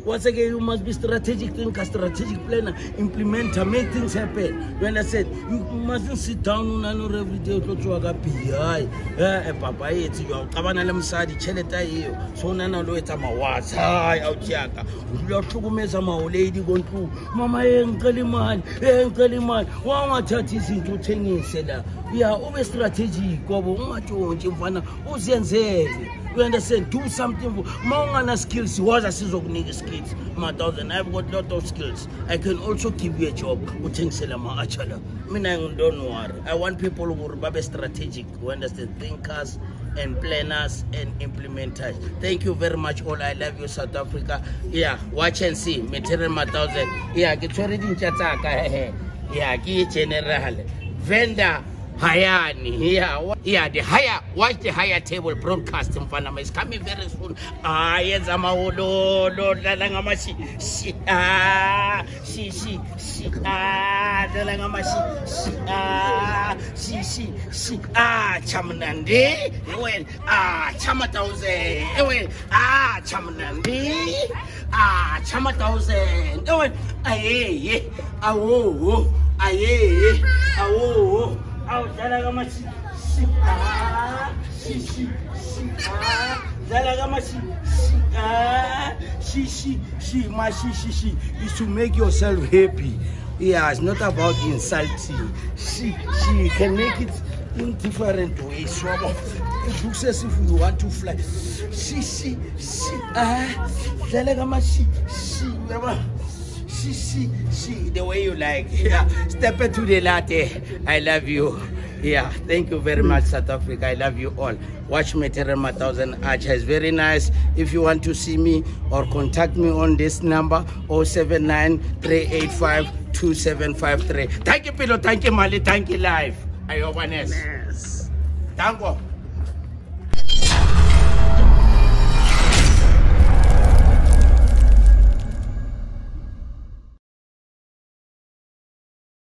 Once again, you must be strategic thinker, strategic planner, implementer, make things happen. When I said, you mustn't sit down every day to Papa, it's your Kavanam Sadi, Cheleta, so Nana Loeta Mawas, hi, out Yaka, your Tukumesa, my lady going through, Mama, and Kaliman, one church is into 10 years, said, we are always strategic, you understand? Do something. Mangana skills. What are skills? I've got a lot of skills. I can also give you a job. Don't worry. I want people who are strategic, who understand, thinkers and planners and implementers. Thank you very much, all. I love you, South Africa. Yeah, watch and see. Material 1000. Yeah, get ready in Chataka. Yeah, get general vendor. Hayani, yeah, the higher, watch the higher table broadcast in Panama is coming very soon. Yes, I'm a Lord, Langamashi, she, Chamanandi, Chamatauze, Chamanandi, Chamatauze, Oh, Zalagamashi, she is to make yourself happy. Yeah, it's not about insulting. She can make it in different ways. So it looks as if you want to fly. The way you like. Yeah, step into the latte. I love you. Yeah, thank you very much, South Africa. I love you all. Watch Material 1000 Archer. It's very nice. If you want to see me or contact me on this number, 079-385-2753. Thank you, Pilo. Thank you, Mali. Thank you, Live. Yes. Thank you.